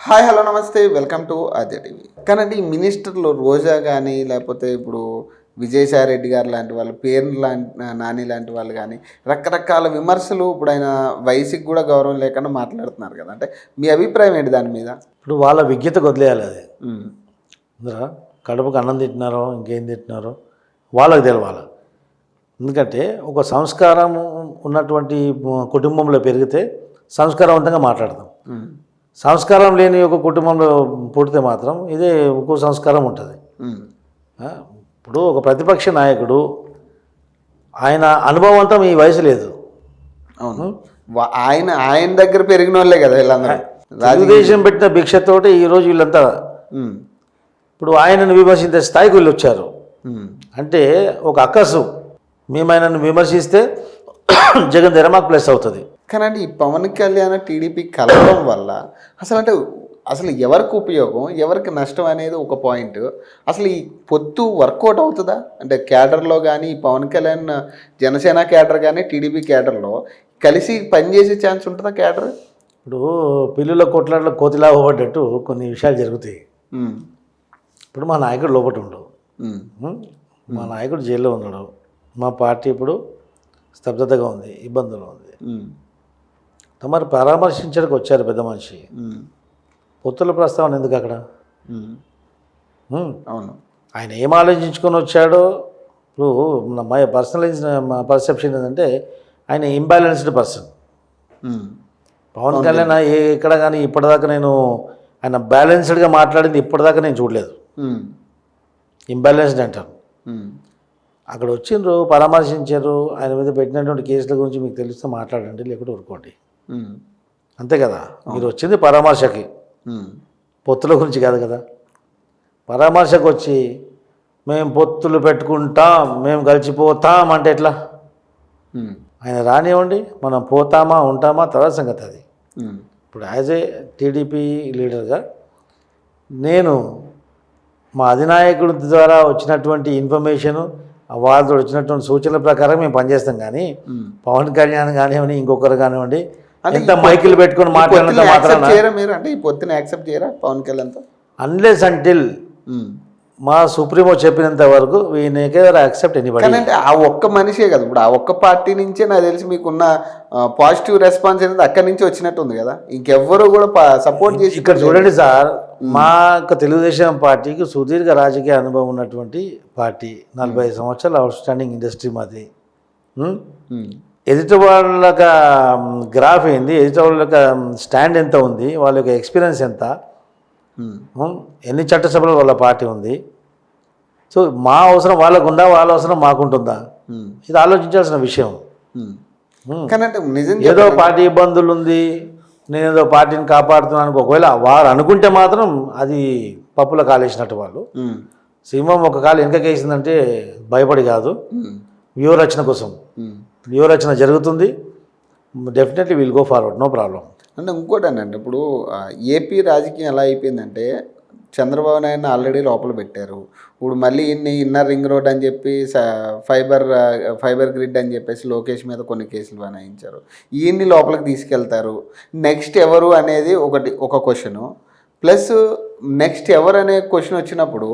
Hi hello నమస్తే welcome to Aadya TV. కానీ ఈ మినిస్టర్లు రోజా కానీ లేకపోతే ఇప్పుడు విజయసాయి రెడ్డి గారు లాంటి వాళ్ళు, పేర్ని నాని లాంటి వాళ్ళు కానీ రకరకాల విమర్శలు ఇప్పుడు ఆయన వయసుకి కూడా గౌరవం లేకుండా మాట్లాడుతున్నారు కదా. అంటే మీ అభిప్రాయం ఏంటి దాని మీద? ఇప్పుడు వాళ్ళ విజ్ఞతకు వదిలేయాలి. అది అందరా కడుపుకు అన్నం తింటున్నారో ఇంకేం తింటున్నారో వాళ్ళకి తెలవాలి. ఎందుకంటే ఒక సంస్కారం ఉన్నటువంటి కుటుంబంలో పెరిగితే సంస్కారవంతంగా మాట్లాడతాం. సంస్కారం లేని ఒక కుటుంబంలో పుడితే మాత్రం ఇదే ఇంకో సంస్కారం ఉంటుంది. ఇప్పుడు ఒక ప్రతిపక్ష నాయకుడు ఆయన అనుభవంతం ఈ వయసు లేదు. అవును, ఆయన దగ్గర పెరిగిన వాళ్ళే కదా వీళ్ళందరూ. తెలుగుదేశం పెట్టిన భిక్షతోటి ఈరోజు వీళ్ళంతా ఇప్పుడు ఆయనను విమర్శించే స్థాయికి వీళ్ళు వచ్చారు. అంటే ఒక అక్కసు మేము ఆయనను విమర్శిస్తే జగన్ దగ్గర మాకు ప్లస్ అవుతుంది. కానీ అంటే ఈ పవన్ కళ్యాణ్ టీడీపీ కలవడం వల్ల అసలు ఎవరికి ఉపయోగం, ఎవరికి నష్టం అనేది ఒక పాయింట్. అసలు ఈ పొత్తు వర్కౌట్ అవుతుందా? అంటే క్యాడర్లో కానీ పవన్ కళ్యాణ్ జనసేన క్యాడర్ కానీ టీడీపీ క్యాడర్లో కలిసి పనిచేసే ఛాన్స్ ఉంటుందా క్యాడర్? ఇప్పుడు పిల్లుల కొట్లాట్లో కోతిలా పడ్డట్టు కొన్ని విషయాలు జరుగుతాయి. ఇప్పుడు మా నాయకుడు లోపల ఉండడు, మా నాయకుడు జైల్లో ఉన్నాడు, మా పార్టీ ఇప్పుడు స్తబ్దతగా ఉంది, ఇబ్బందులు ఉంది. మరి పరామర్శించడానికి వచ్చారు పెద్ద మనిషి. పొత్తుల ప్రస్తావన ఎందుకు అక్కడ? అవును, ఆయన ఏం ఆలోచించుకొని వచ్చాడో. ఇప్పుడు మై పర్సెప్షన్ ఏంటంటే ఆయన ఇంబ్యాలెన్స్డ్ పర్సన్. పవన్ కళ్యాణ్ ఎక్కడ కానీ ఇప్పటిదాకా ఆయన బ్యాలెన్స్డ్గా మాట్లాడింది ఇప్పటిదాకా నేను చూడలేదు. ఇంబ్యాలెన్స్డ్ అంటారు. అక్కడ వచ్చిండ్రు, పరామర్శించారు, ఆయన మీద పెట్టినటువంటి కేసుల గురించి మీకు తెలిస్తే మాట్లాడండి, లేకుంటే ఊరుకోండి, అంతే కదా. మీరు వచ్చింది పరామర్శకి, పొత్తుల గురించి కాదు కదా. పరామర్శకు వచ్చి మేము పొత్తులు పెట్టుకుంటాం, మేము కలిసిపోతాం అంటే ఎట్లా? ఆయన రానివ్వండి, మనం పోతామా ఉంటామా తర్వాత సంగతి అది. ఇప్పుడు యాజ్ ఏ టీడీపీ లీడర్గా నేను మా అధినాయకుడి ద్వారా వచ్చినటువంటి ఇన్ఫర్మేషను, వాళ్ళతో వచ్చినటువంటి సూచనల ప్రకారం మేము పనిచేస్తాం. కానీ పవన్ కళ్యాణ్ కానివ్వండి, ఇంకొకరు కానివ్వండి, ఎంత మైకిల్ పెట్టుకుని మాట్లాడినంత మాత్రం మీరు అంటే ఈ పొత్తుని యాక్సెప్ట్ చేయరా పవన్ కళ్యాణ్తో? అన్లెస్ అంటిల్ మా సుప్రీమో చెప్పినంత వరకు వీ నెవర్ యాక్సెప్ట్ ఎనీబడీ. అంటే ఆ ఒక్క మనిషే కదా, ఇప్పుడు ఆ ఒక్క పార్టీ నుంచే నాకు తెలిసి మీకున్న పాజిటివ్ రెస్పాన్స్ అనేది అక్కడి నుంచి వచ్చినట్టు ఉంది కదా. ఇంకెవ్వరు కూడా సపోర్ట్ చేసి. ఇక్కడ చూడండి సార్, మా యొక్క తెలుగుదేశం పార్టీకి సుదీర్ఘ రాజకీయ అనుభవం ఉన్నటువంటి పార్టీ, 45 సంవత్సరాల అవుట్ స్టాండింగ్ ఇండస్ట్రీ మాది. ఎదుటి వాళ్ళక గ్రాఫ్ ఏంది, ఎదుటి వాళ్ళక స్టాండ్ ఎంత ఉంది, వాళ్ళ యొక్క ఎక్స్పీరియన్స్ ఎంత, ఎన్ని చట్టసభలు వాళ్ళ పార్టీ ఉంది. సో మా అవసరం వాళ్ళకు ఉందా, వాళ్ళ అవసరం మాకుంటుందా, ఇది ఆలోచించాల్సిన విషయం. ఏదో పార్టీ ఇబ్బందులు ఉంది, నేనేదో పార్టీని కాపాడుతున్నాను ఒకవేళ వారు అనుకుంటే మాత్రం అది పప్పులో కాలేసినట్టు. వాళ్ళు సింహం ఒక కాలు వెనకకేసిందంటే భయపడి కాదు, వ్యూహరచన కోసం. వ్యూహరచన జరుగుతుంది, definitely will go forward, no problem. అంటే ఇంకోటి అంటే ఇప్పుడు ఏపీ రాజకీయం ఎలా అయిపోయిందంటే చంద్రబాబు నాయుడు ఆల్రెడీ లోపల పెట్టారు. ఇప్పుడు మళ్ళీ ఇన్నర్ రింగ్ రోడ్ అని చెప్పి ఫైబర్ గ్రిడ్ అని చెప్పేసి లోకేష్ మీద కొన్ని కేసులు బనాయించారు. ఈయన్ని లోపలికి తీసుకెళ్తారు. నెక్స్ట్ ఎవరు అనేది ఒక క్వశ్చను. ప్లస్ నెక్స్ట్ ఎవరు అనే క్వశ్చన్ వచ్చినప్పుడు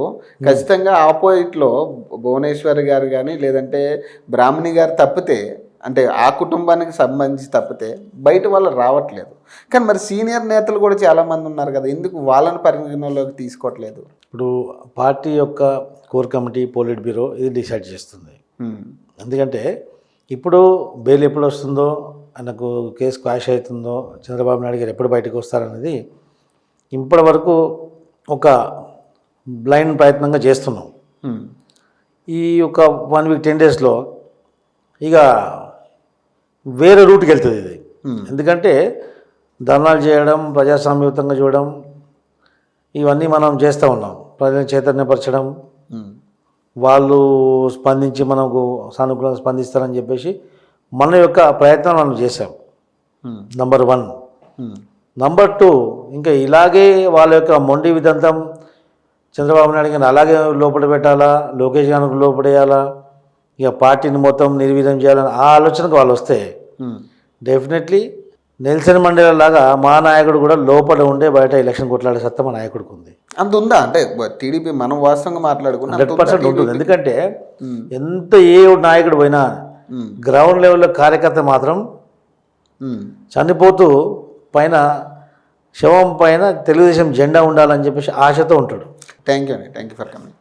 ఖచ్చితంగా ఆపోజిట్లో భువనేశ్వరి గారు కానీ లేదంటే బ్రాహ్మణి గారు తప్పితే, అంటే ఆ కుటుంబానికి సంబంధించి తప్పితే బయట వాళ్ళు రావట్లేదు. కానీ మరి సీనియర్ నేతలు కూడా చాలామంది ఉన్నారు కదా, ఎందుకు వాళ్ళని పరిగణలోకి తీసుకోవట్లేదు? ఇప్పుడు పార్టీ యొక్క కోర్ కమిటీ, పోలిట్ బ్యూరో ఇది డిసైడ్ చేస్తుంది. ఎందుకంటే ఇప్పుడు బెయిల్ ఎప్పుడు వస్తుందో, ఆయనకు కేసు క్వాష్ అవుతుందో, చంద్రబాబు నాయుడు గారు ఎప్పుడు బయటకు వస్తారనేది ఇప్పటి వరకు ఒక బ్లైండ్ ప్రయత్నంగా చేస్తున్నాం. ఈ ఒక 1 వీక్ 10 డేస్లో ఇక వేరే రూట్కి వెళ్తుంది ఇది. ఎందుకంటే ధర్నాలు చేయడం, ప్రజాస్వామ్యయుతంగా చూడడం, ఇవన్నీ మనం చేస్తూ ఉన్నాం. ప్రజలను చైతన్యపరచడం, వాళ్ళు స్పందించి మనకు సానుకూలంగా స్పందిస్తారని చెప్పేసి మన యొక్క ప్రయత్నం మనం చేసాం. నంబర్ 1. నంబర్ 2, ఇంకా ఇలాగే వాళ్ళ యొక్క మొండి విదంతం చంద్రబాబు నాయుడు గారిని అలాగే లోపల పెట్టాలా, లోకేష్ గారికి లోపడేయాలా, ఇక పార్టీని మొత్తం నిర్వీర్యం చేయాలని ఆ ఆలోచనకు వాళ్ళు వస్తే డెఫినెట్లీ నెల్సన్ మండేలా లాగా మా నాయకుడు కూడా లోపల ఉండే బయట ఎలక్షన్ కొట్లాడే సత్తా మా నాయకుడికి ఉంది. అంత ఉందా అంటే టీడీపీ మనం వాస్తవంగా మాట్లాడుకున్నాం 100% ఉంటుంది. ఎందుకంటే ఎంత ఏ నాయకుడు పోయినా గ్రౌండ్ లెవెల్లో కార్యకర్త మాత్రం చనిపోతూ పైన శవం పైన తెలుగుదేశం జెండా ఉండాలని చెప్పేసి ఆశతో ఉంటాడు. థ్యాంక్ యూ అండి, థ్యాంక్ యూ ఫర్ కమింగ్.